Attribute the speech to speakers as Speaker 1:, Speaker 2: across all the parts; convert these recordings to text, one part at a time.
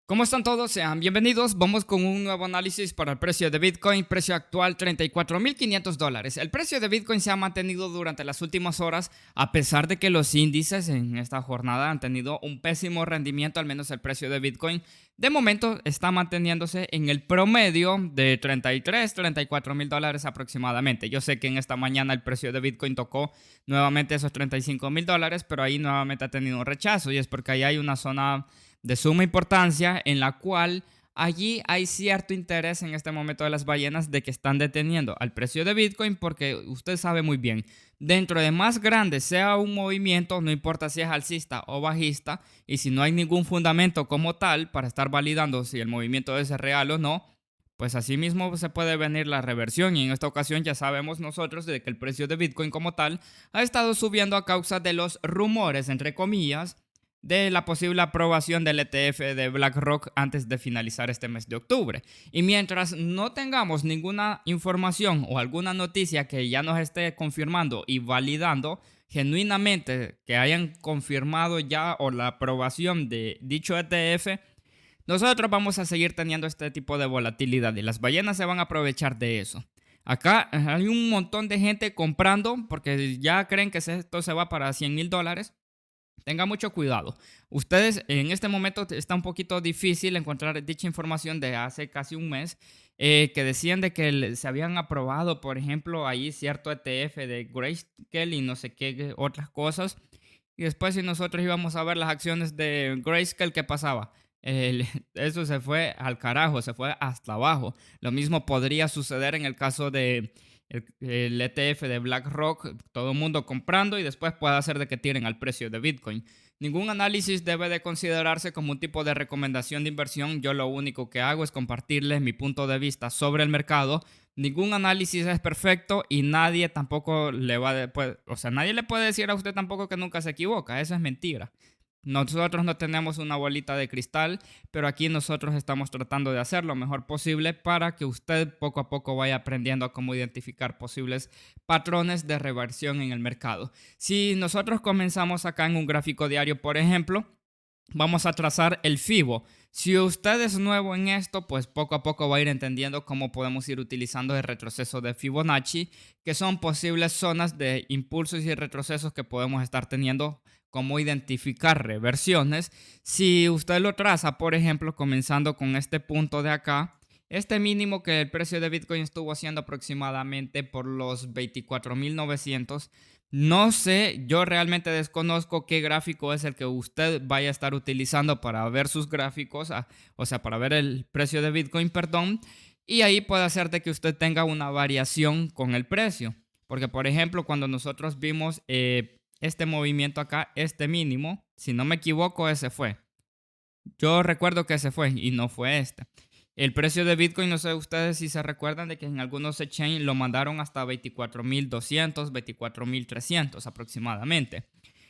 Speaker 1: ¿Cómo están todos? Sean bienvenidos. Vamos con un nuevo análisis para el precio de Bitcoin, precio actual $34,500. El precio de Bitcoin se ha mantenido durante las últimas horas, a pesar de que los índices en esta jornada han tenido un pésimo rendimiento, al menos el precio de Bitcoin. De momento está manteniéndose en el promedio de $34,000 aproximadamente. Yo sé que en esta mañana el precio de Bitcoin tocó nuevamente esos $35,000, pero ahí nuevamente ha tenido un rechazo y es porque ahí hay una zona de suma importancia en la cual allí hay cierto interés en este momento de las ballenas de que están deteniendo al precio de Bitcoin porque usted sabe muy bien, dentro de más grande sea un movimiento, no importa si es alcista o bajista, y si no hay ningún fundamento como tal para estar validando si el movimiento es real o no, pues así mismo se puede venir la reversión y en esta ocasión ya sabemos nosotros de que el precio de Bitcoin como tal ha estado subiendo a causa de los rumores, entre comillas, de la posible aprobación del ETF de BlackRock antes de finalizar este mes de octubre. Y mientras no tengamos ninguna información o alguna noticia que ya nos esté confirmando y validando genuinamente que hayan confirmado ya o la aprobación de dicho ETF, nosotros vamos a seguir teniendo este tipo de volatilidad y las ballenas se van a aprovechar de eso. Acá hay un montón de gente comprando porque ya creen que esto se va para $100,000. Tenga mucho cuidado. Ustedes en este momento está un poquito difícil encontrar dicha información de hace casi un mes, que decían de que se habían aprobado, por ejemplo, ahí cierto ETF de Grayscale y no sé qué otras cosas. Y después si nosotros íbamos a ver las acciones de Grayscale, ¿qué pasaba? El- Eso se fue al carajo, se fue hasta abajo. Lo mismo podría suceder en el caso de el ETF de BlackRock, todo el mundo comprando y después puede hacer de que tiren al precio de Bitcoin. Ningún análisis debe de considerarse como un tipo de recomendación de inversión. Yo lo único que hago es compartirles mi punto de vista sobre el mercado. Ningún análisis es perfecto y nadie tampoco le va a, o sea, nadie le puede decir a usted tampoco que nunca se equivoca. Eso es mentira. Nosotros no tenemos una bolita de cristal, pero aquí nosotros estamos tratando de hacer lo mejor posible para que usted poco a poco vaya aprendiendo a cómo identificar posibles patrones de reversión en el mercado. Si nosotros comenzamos acá en un gráfico diario, por ejemplo, vamos a trazar el FIBO. Si usted es nuevo en esto, pues poco a poco va a ir entendiendo cómo podemos ir utilizando el retroceso de Fibonacci, que son posibles zonas de impulsos y retrocesos que podemos estar teniendo, cómo identificar reversiones. Si usted lo traza, por ejemplo, comenzando con este punto de acá, este mínimo que el precio de Bitcoin estuvo haciendo aproximadamente por los 24,900. No sé, yo realmente desconozco qué gráfico es el que usted vaya a estar utilizando para ver sus gráficos, o sea, para ver el precio de Bitcoin, perdón, y ahí puede hacer de que usted tenga una variación con el precio. Porque, por ejemplo, cuando nosotros vimos este movimiento acá, este mínimo, si no me equivoco, ese fue. Yo recuerdo que ese fue y no fue este. El precio de Bitcoin, no sé ustedes si se recuerdan de que en algunos exchange lo mandaron hasta 24,200, 24,300 aproximadamente.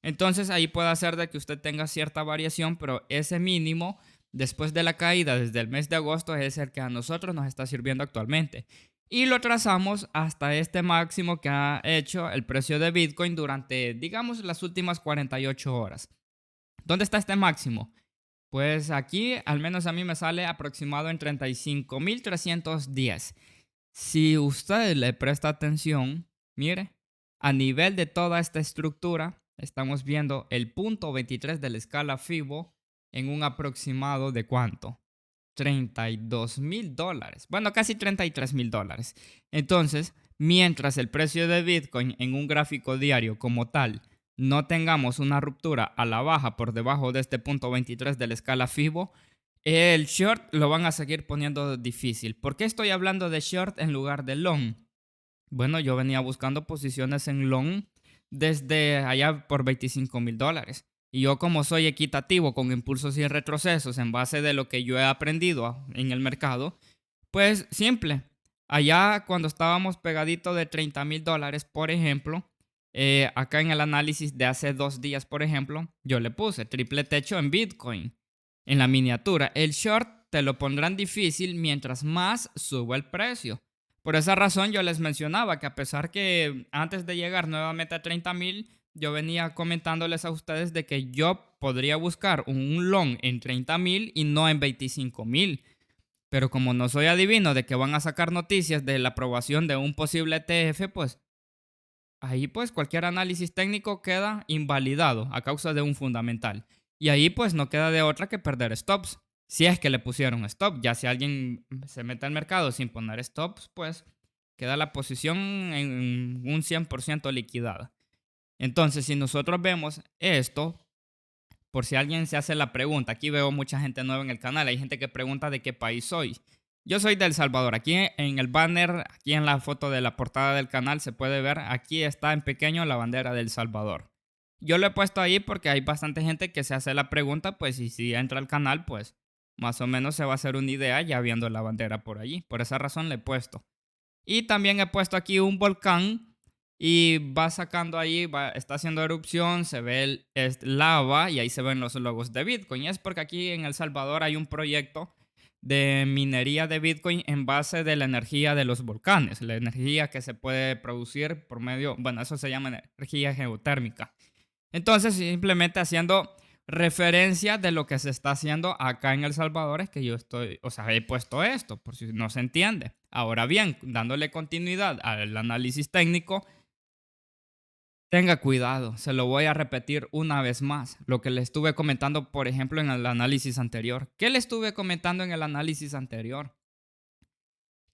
Speaker 1: Entonces ahí puede hacer de que usted tenga cierta variación, pero ese mínimo después de la caída desde el mes de agosto es el que a nosotros nos está sirviendo actualmente. Y lo trazamos hasta este máximo que ha hecho el precio de Bitcoin durante, digamos, las últimas 48 horas. ¿Dónde está este máximo? Pues aquí, al menos a mí me sale aproximado en 35,310. Si usted le presta atención, mire, a nivel de toda esta estructura, estamos viendo el punto 23 de la escala FIBO en un aproximado de ¿cuánto? $32,000. Bueno, casi $33,000. Entonces, mientras el precio de Bitcoin en un gráfico diario como tal no tengamos una ruptura a la baja por debajo de este punto 23 de la escala FIBO, el short lo van a seguir poniendo difícil. ¿Por qué estoy hablando de short en lugar de long? Bueno, yo venía buscando posiciones en long desde allá por $25,000. Y yo como soy equitativo con impulsos y retrocesos en base de lo que yo he aprendido en el mercado, pues simple. Allá cuando estábamos pegadito de $30,000, por ejemplo, acá en el análisis de hace 2 días, por ejemplo, yo le puse triple techo en Bitcoin. En la miniatura, el short te lo pondrán difícil mientras más suba el precio. Por esa razón yo les mencionaba que a pesar que antes de llegar nuevamente a 30,000, yo venía comentándoles a ustedes de que yo podría buscar un long en 30,000 y no en 25,000. Pero como no soy adivino de que van a sacar noticias de la aprobación de un posible ETF, pues ahí pues cualquier análisis técnico queda invalidado a causa de un fundamental. Y ahí pues no queda de otra que perder stops. Si es que le pusieron stop, ya si alguien se mete al mercado sin poner stops, pues queda la posición en un 100% liquidada. Entonces, si nosotros vemos esto, por si alguien se hace la pregunta, aquí veo mucha gente nueva en el canal, hay gente que pregunta de qué país soy. Yo soy de El Salvador. Aquí en el banner, aquí en la foto de la portada del canal se puede ver, aquí está en pequeño la bandera de El Salvador. Yo lo he puesto ahí porque hay bastante gente que se hace la pregunta, pues y si entra al canal, pues más o menos se va a hacer una idea ya viendo la bandera por allí. Por esa razón le he puesto. Y también he puesto aquí un volcán y va sacando ahí, está haciendo erupción, se ve lava y ahí se ven los logos de Bitcoin. Y es porque aquí en El Salvador hay un proyecto de minería de Bitcoin en base de la energía de los volcanes, la energía que se puede producir por medio, bueno, eso se llama energía geotérmica. Entonces, simplemente haciendo referencia de lo que se está haciendo acá en El Salvador es que yo estoy, o sea, he puesto esto, por si no se entiende. Ahora bien, dándole continuidad al análisis técnico, tenga cuidado, se lo voy a repetir una vez más, lo que le estuve comentando, por ejemplo, en el análisis anterior. ¿Qué le estuve comentando en el análisis anterior?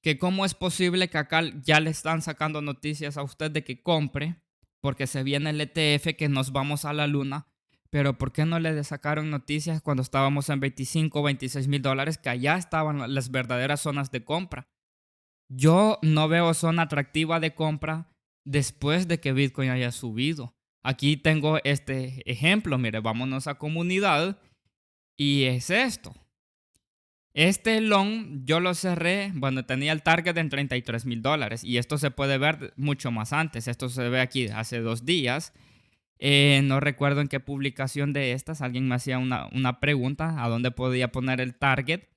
Speaker 1: Que cómo es posible que acá ya le están sacando noticias a usted de que compre, porque se viene el ETF que nos vamos a la luna, pero ¿por qué no le sacaron noticias cuando estábamos en 25 o 26 mil dólares, que allá estaban las verdaderas zonas de compra? Yo no veo zona atractiva de compra después de que Bitcoin haya subido. Aquí tengo este ejemplo, mire, vámonos a comunidad y es esto. Este long yo lo cerré, bueno, tenía el target en 33 mil dólares y esto se puede ver mucho más antes. Esto se ve aquí hace 2 días. No recuerdo en qué publicación de estas alguien me hacía una pregunta a dónde podía poner el target.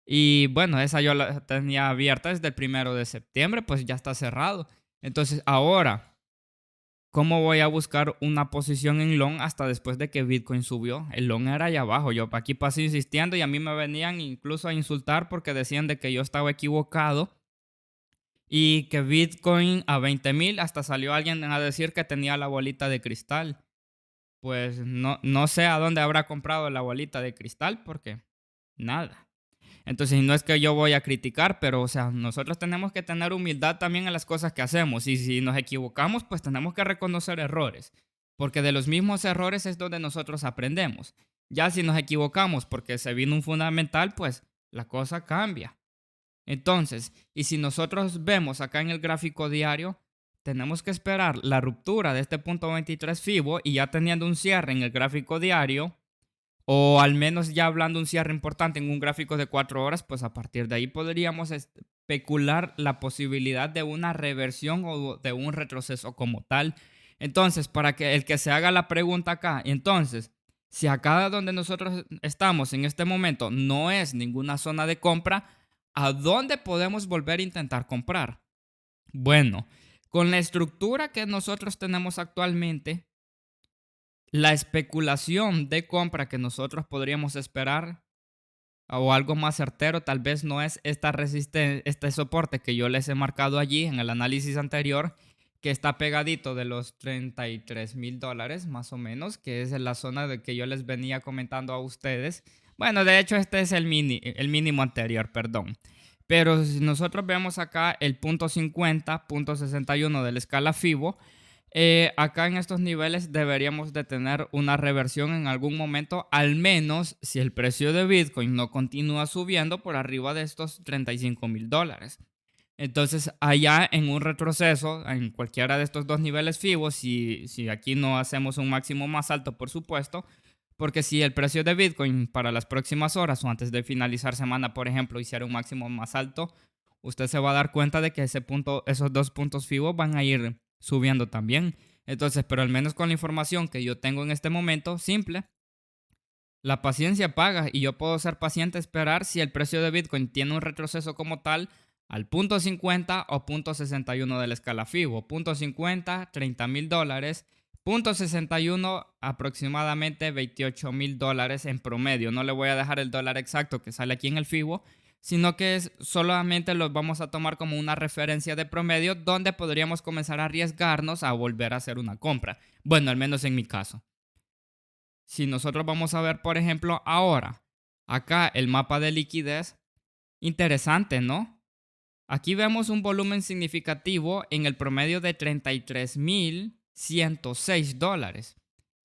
Speaker 1: Y bueno, esa yo la tenía abierta desde el 1 de septiembre, pues ya está cerrado. Entonces ahora, ¿cómo voy a buscar una posición en long hasta después de que Bitcoin subió? El long era allá abajo. Yo aquí pasé insistiendo y a mí me venían incluso a insultar porque decían de que yo estaba equivocado y que Bitcoin a 20,000 hasta salió alguien a decir que tenía la bolita de cristal. Pues no sé a dónde habrá comprado la bolita de cristal porque nada. Entonces, no es que yo voy a criticar, pero, o sea, nosotros tenemos que tener humildad también en las cosas que hacemos. Y si nos equivocamos, pues tenemos que reconocer errores. Porque de los mismos errores es donde nosotros aprendemos. Ya si nos equivocamos porque se vino un fundamental, pues la cosa cambia. Entonces, y si nosotros vemos acá en el gráfico diario, tenemos que esperar la ruptura de este punto 23 FIBO y ya teniendo un cierre en el gráfico diario, o al menos ya hablando un cierre importante en un gráfico de 4 horas, pues a partir de ahí podríamos especular la posibilidad de una reversión o de un retroceso como tal. Entonces, para que el que se haga la pregunta acá, entonces, si acá donde nosotros estamos en este momento no es ninguna zona de compra, ¿a dónde podemos volver a intentar comprar? Bueno, con la estructura que nosotros tenemos actualmente, la especulación de compra que nosotros podríamos esperar o algo más certero tal vez no es esta este soporte que yo les he marcado allí en el análisis anterior, que está pegadito de los 33 mil dólares más o menos, que es la zona de que yo les venía comentando a ustedes. Bueno, de hecho este es el mínimo anterior, perdón. Pero si nosotros vemos acá el punto 50, punto 61 de la escala FIBO, acá en estos niveles deberíamos de tener una reversión en algún momento, al menos si el precio de Bitcoin no continúa subiendo por arriba de estos 35 mil dólares. Entonces, allá en un retroceso, en cualquiera de estos dos niveles FIBO, si aquí no hacemos un máximo más alto, por supuesto, porque si el precio de Bitcoin para las próximas horas o antes de finalizar semana, por ejemplo, hiciera un máximo más alto, usted se va a dar cuenta de que esos 2 puntos FIBO van a ir subiendo también. Entonces, pero al menos con la información que yo tengo en este momento, simple, la paciencia paga y yo puedo ser paciente, esperar si el precio de Bitcoin tiene un retroceso como tal al punto 50 o punto 61 de la escala FIBO. Punto 50, 30 mil dólares. 0.61, aproximadamente $28,000 en promedio. No le voy a dejar el dólar exacto que sale aquí en el FIBO, sino que solamente los vamos a tomar como una referencia de promedio donde podríamos comenzar a arriesgarnos a volver a hacer una compra. Bueno, al menos en mi caso. Si nosotros vamos a ver, por ejemplo, ahora, acá el mapa de liquidez, interesante, ¿no? Aquí vemos un volumen significativo en el promedio de $33,106.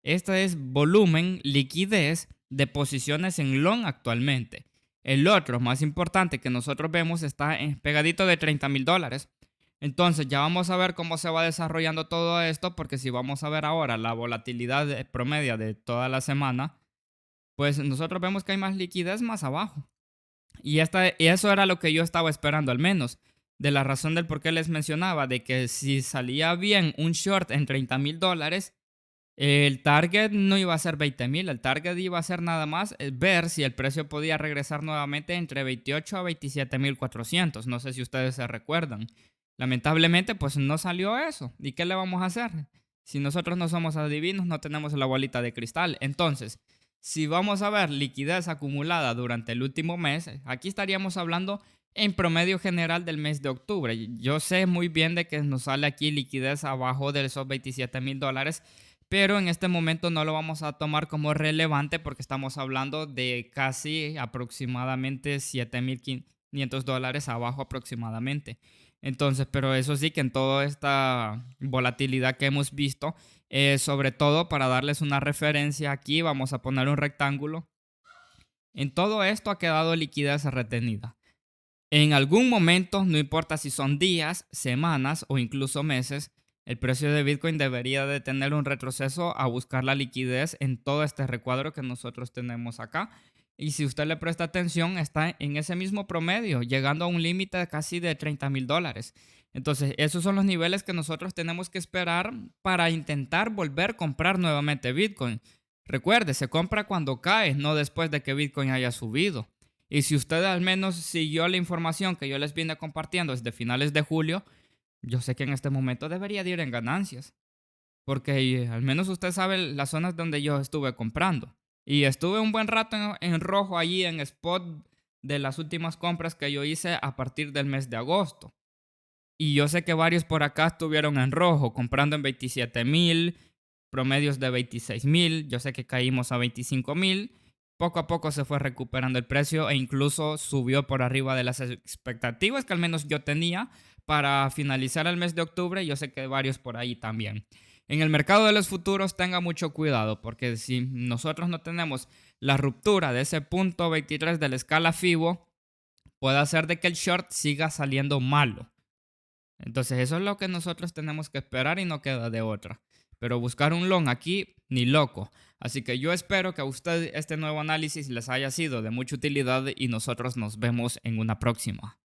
Speaker 1: Este es volumen, liquidez de posiciones en long actualmente. El otro, más importante que nosotros vemos, está pegadito de $30,000. Entonces ya vamos a ver cómo se va desarrollando todo esto, porque si vamos a ver ahora la volatilidad promedio de toda la semana, pues nosotros vemos que hay más liquidez más abajo. Y eso era lo que yo estaba esperando, al menos, de la razón del por qué les mencionaba, de que si salía bien un short en $30,000, el target no iba a ser 20,000, el target iba a ser nada más ver si el precio podía regresar nuevamente entre 28 a 27,400. No sé si ustedes se recuerdan. Lamentablemente, pues no salió eso. ¿Y qué le vamos a hacer? Si nosotros no somos adivinos, no tenemos la bolita de cristal. Entonces, si vamos a ver liquidez acumulada durante el último mes, aquí estaríamos hablando en promedio general del mes de octubre. Yo sé muy bien de que nos sale aquí liquidez abajo de esos $27,000, pero en este momento no lo vamos a tomar como relevante porque estamos hablando de casi aproximadamente $7,500 abajo aproximadamente. Entonces, pero eso sí que en toda esta volatilidad que hemos visto, sobre todo para darles una referencia aquí, vamos a poner un rectángulo. En todo esto ha quedado liquidez retenida. En algún momento, no importa si son días, semanas o incluso meses, el precio de Bitcoin debería de tener un retroceso a buscar la liquidez en todo este recuadro que nosotros tenemos acá. Y si usted le presta atención, está en ese mismo promedio, llegando a un límite casi de $30,000. Entonces, esos son los niveles que nosotros tenemos que esperar para intentar volver a comprar nuevamente Bitcoin. Recuerde, se compra cuando cae, no después de que Bitcoin haya subido. Y si usted al menos siguió la información que yo les vine compartiendo desde finales de julio, yo sé que en este momento debería de ir en ganancias. Porque al menos usted sabe las zonas donde yo estuve comprando. Y estuve un buen rato en rojo allí en spot de las últimas compras que yo hice a partir del mes de agosto. Y yo sé que varios por acá estuvieron en rojo, comprando en 27,000, promedios de 26,000. Yo sé que caímos a 25,000. Poco a poco se fue recuperando el precio e incluso subió por arriba de las expectativas que al menos yo tenía para finalizar el mes de octubre. Yo sé que varios por ahí también. En el mercado de los futuros tenga mucho cuidado, porque si nosotros no tenemos la ruptura de ese punto 23 de la escala FIBO, puede hacer de que el short siga saliendo malo. Entonces eso es lo que nosotros tenemos que esperar y no queda de otra. Pero buscar un long aquí, ni loco. Así que yo espero que a usted este nuevo análisis les haya sido de mucha utilidad y nosotros nos vemos en una próxima.